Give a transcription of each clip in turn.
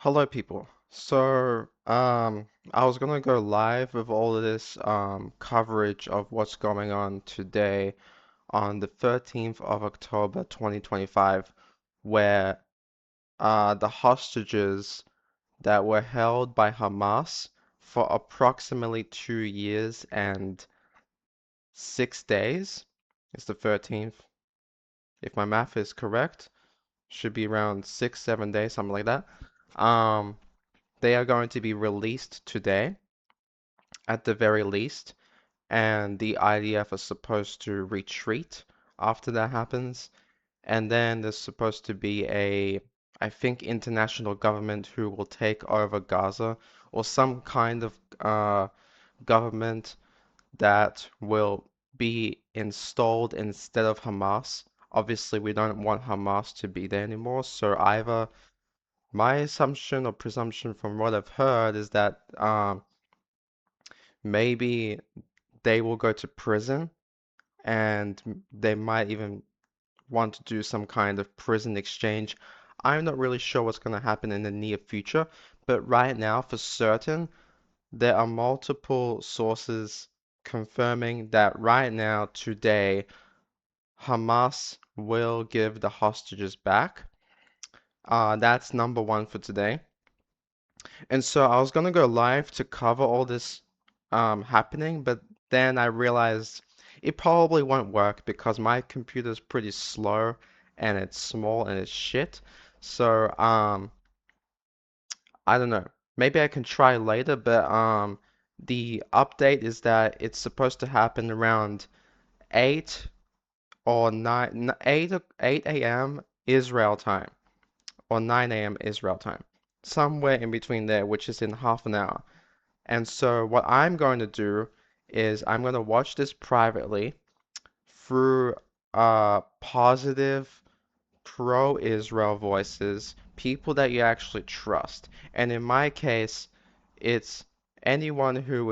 Hello, people. I was gonna go live with all of this coverage of what's going on today on the 13th of October 2025, where the hostages that were held by Hamas for approximately 2 years and 6 days, it's the 13th, if my math is correct, should be around 6, 7 days, something like that. Um, they are going to be released today at the very least, and the IDF is supposed to retreat after that happens. And then there's supposed to be I think, international government who will take over Gaza, or some kind of government that will be installed instead of Hamas. Obviously, we don't want Hamas to be there anymore, so either my assumption or presumption from what I've heard is that maybe they will go to prison and they might even want to do some kind of prison exchange. I'm not really sure what's going to happen in the near future, but right now, for certain, there are multiple sources confirming that right now, today, Hamas will give the hostages back. That's number one for today. And so I was gonna go live to cover all this happening, but then I realized it probably won't work because my computer's pretty slow and it's small and it's shit. So I don't know. Maybe I can try later, but the update is that it's supposed to happen around 8 or 9 8 a.m. Israel time or 9 a.m. Israel time. Somewhere in between there, which is in half an hour. And so what I'm going to do is I'm going to watch this privately through positive pro-Israel voices, people that you actually trust. And in my case, it's anyone who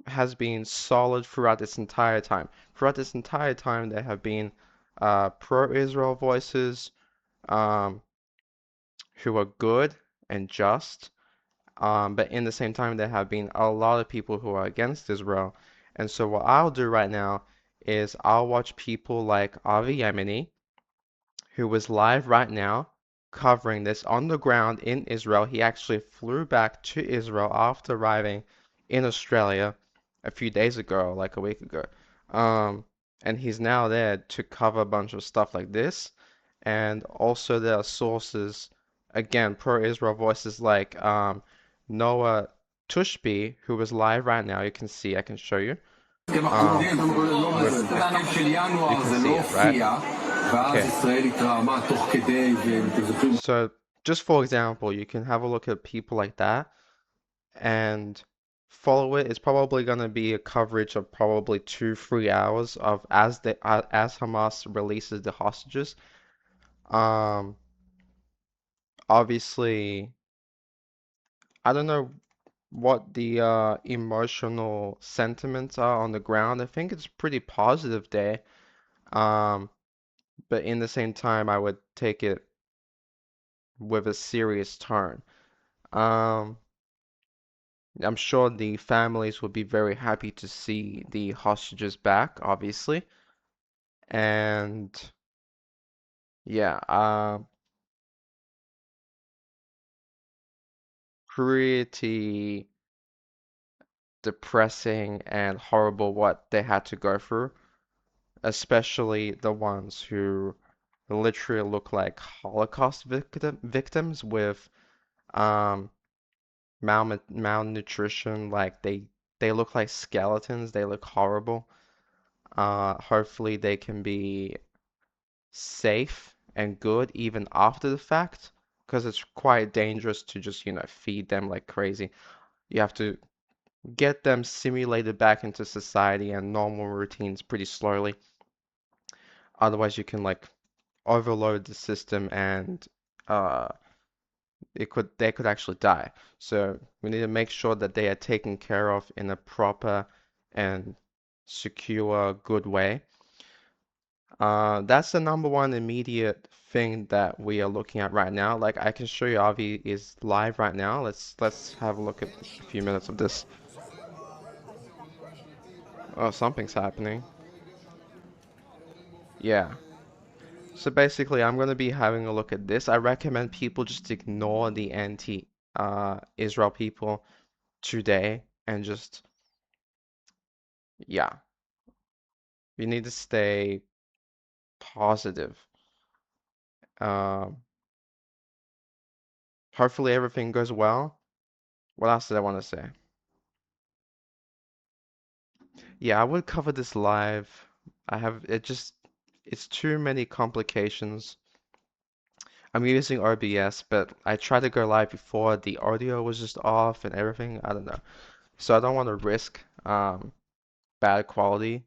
has been solid throughout this entire time. Throughout this entire time, there have been pro-Israel voices um, who are good and just. But in the same time, there have been a lot of people who are against Israel. And so what I'll do right now is I'll watch people like Avi Yemeni, who is live right now covering this on the ground in Israel. He actually flew back to Israel after arriving in Australia a few days ago, like a week ago. Um, and he's now there to cover a bunch of stuff like this. And also there are sources, again, pro-Israel voices like Noah Tushby, who is live right now. You can see, I can show you. Um, with you can see it, right? Okay. So just for example, you can have a look at people like that and follow it. It's probably going to be a coverage of probably 2, 3 hours of as Hamas releases the hostages. Um, Obviously, I don't know what the emotional sentiments are on the ground. I think it's pretty positive day. Um, but in the same time, I would take it with a serious tone. Um, I'm sure the families would be very happy to see the hostages back, obviously. And yeah, pretty depressing and horrible what they had to go through, especially the ones who literally look like Holocaust victims with um malnutrition. Like they look like skeletons. They look horrible. Hopefully they can be safe and good even after the fact, because it's quite dangerous to just, feed them like crazy. You have to get them simulated back into society and normal routines pretty slowly. Otherwise, you can like overload the system and uh, they could actually die. So we need to make sure that they are taken care of in a proper and secure, good way. That's the number one immediate thing that we are looking at right now. Like I can show you Avi is live right now. Let's have a look at a few minutes of this. Oh, something's happening. Yeah. So basically, I'm going to be having a look at this. I recommend people just ignore the anti-Israel people today and just, yeah, you need to stay positive. Um, Hopefully everything goes well. What else did I want to say? Yeah, I would cover this live. It's too many complications. I'm using OBS, but I tried to go live before the audio was just off and everything. I don't know. So I don't want to risk bad quality.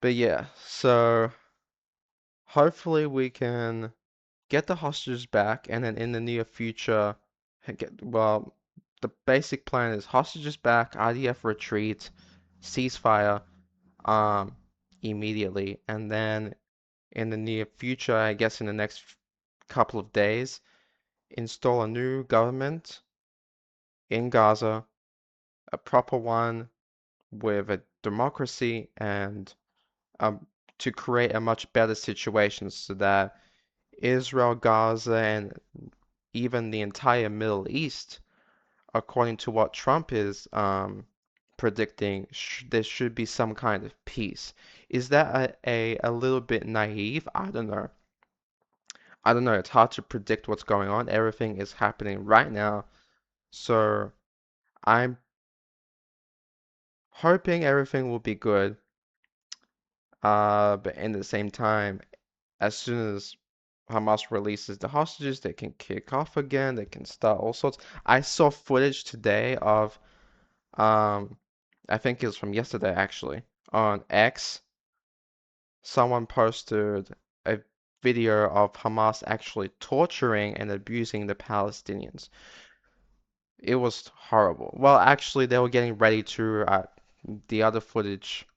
But yeah, so hopefully we can get the hostages back and then in the near future the basic plan is hostages back, IDF retreat, ceasefire um immediately, and then in the near future, I guess in the next couple of days, install a new government in Gaza, a proper one with a democracy and um, to create a much better situation so that Israel, Gaza, and even the entire Middle East, according to what Trump is predicting, there should be some kind of peace. Is that a little bit naive? I don't know. I don't know. It's hard to predict what's going on. Everything is happening right now. So I'm hoping everything will be good. But in the same time, as soon as Hamas releases the hostages, they can kick off again. They can start all sorts. I saw footage today of, um, I think it was from yesterday actually, on X. Someone posted a video of Hamas actually torturing and abusing the Palestinians. It was horrible. Well, actually, they were getting ready to, the other footage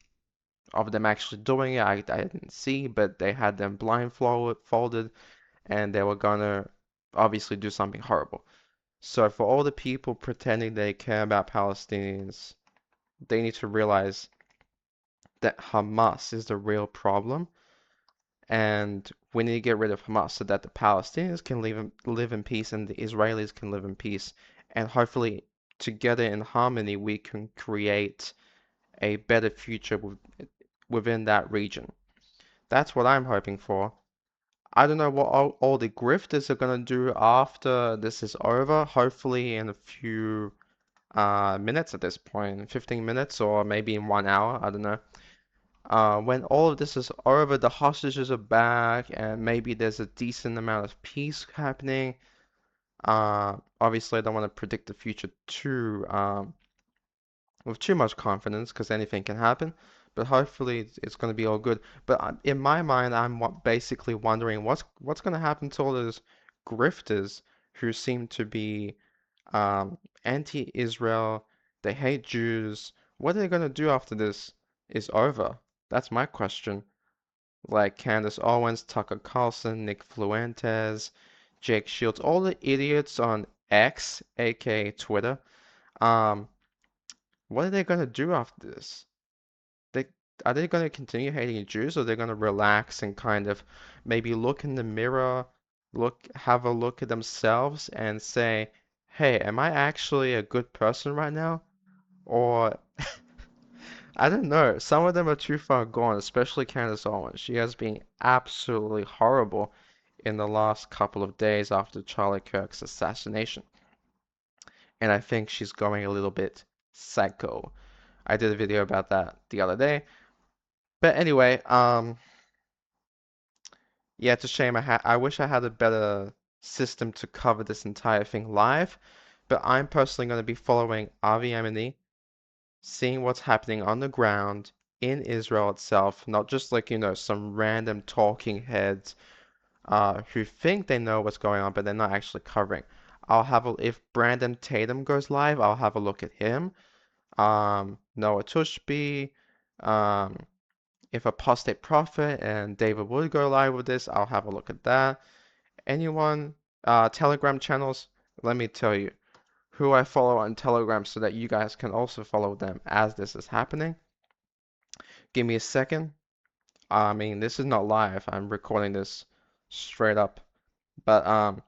of them actually doing it, I didn't see, but they had them blindfolded and they were gonna obviously do something horrible. So for all the people pretending they care about Palestinians, they need to realize that Hamas is the real problem, and we need to get rid of Hamas so that the Palestinians can live in peace and the Israelis can live in peace, and hopefully together in harmony we can create a better future within that region. That's what I'm hoping for. I don't know what all the grifters are gonna do after this is over. Hopefully in a few minutes at this point, 15 minutes or maybe in 1 hour, I don't know. When all of this is over, the hostages are back and maybe there's a decent amount of peace happening. Obviously, I don't want to predict the future with too much confidence because anything can happen. But hopefully it's going to be all good. But in my mind, I'm basically wondering what's going to happen to all those grifters who seem to be anti-Israel. They hate Jews. What are they going to do after this is over? That's my question. Like Candace Owens, Tucker Carlson, Nick Fluentes, Jake Shields, all the idiots on X, aka Twitter. Um, what are they gonna do after this? They Are they gonna continue hating Jews, or they're gonna relax and kind of maybe look in the mirror, have a look at themselves and say, "Hey, am I actually a good person right now?" Or I don't know. Some of them are too far gone, especially Candace Owens. She has been absolutely horrible in the last couple of days after Charlie Kirk's assassination. And I think she's going a little bit psycho. I did a video about that the other day. But anyway, yeah, it's a shame. I wish I had a better system to cover this entire thing live. But I'm personally going to be following Avi Yemeni, seeing what's happening on the ground in Israel itself, not just like, some random talking heads who think they know what's going on, but they're not actually covering. If Brandon Tatum goes live, I'll have a look at him. Noah Tushby, um, If Apostate Prophet and David would go live with this, I'll have a look at that. Anyone, Telegram channels, let me tell you who I follow on Telegram so that you guys can also follow them as this is happening. Give me a second. I mean, this is not live. I'm recording this straight up. But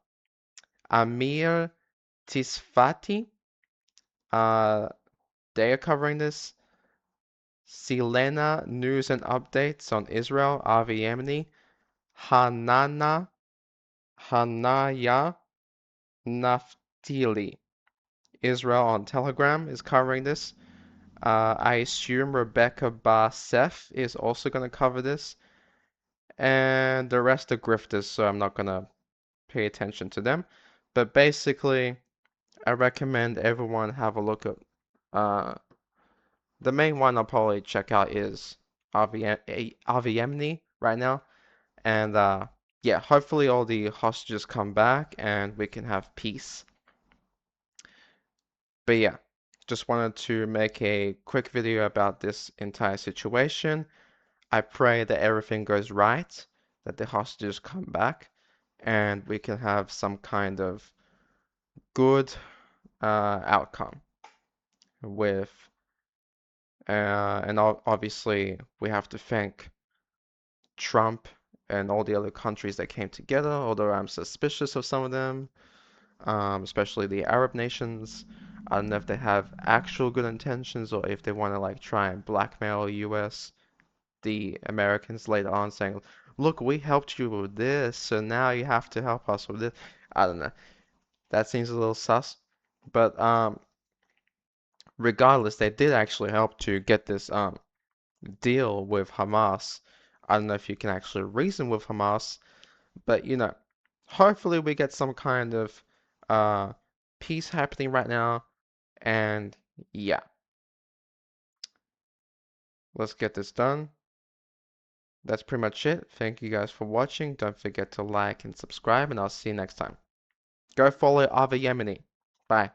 Amir Tisfati, uh, they are covering this. Selena News and Updates on Israel, Avi Yemeni. Hanaya Naftili. Israel on Telegram is covering this. I assume Rebecca Basef is also going to cover this. And the rest are grifters, so I'm not going to pay attention to them. But basically, I recommend everyone have a look at uh, the main one I'll probably check out is Aviemni right now. And yeah, hopefully all the hostages come back and we can have peace. But yeah, just wanted to make a quick video about this entire situation. I pray that everything goes right, that the hostages come back, and we can have some kind of good outcome with, and obviously we have to thank Trump and all the other countries that came together, although I'm suspicious of some of them, especially the Arab nations. I don't know if they have actual good intentions or if they want to like try and blackmail US, the Americans later on saying, look, we helped you with this, so now you have to help us with this. I don't know. That seems a little sus. But regardless, they did actually help to get this deal with Hamas. I don't know if you can actually reason with Hamas, but you know, hopefully we get some kind of uh peace happening right now. And yeah, let's get this done. That's pretty much it. Thank you guys for watching. Don't forget to like and subscribe, and I'll see you next time. Go follow Ava Yemeni. Bye.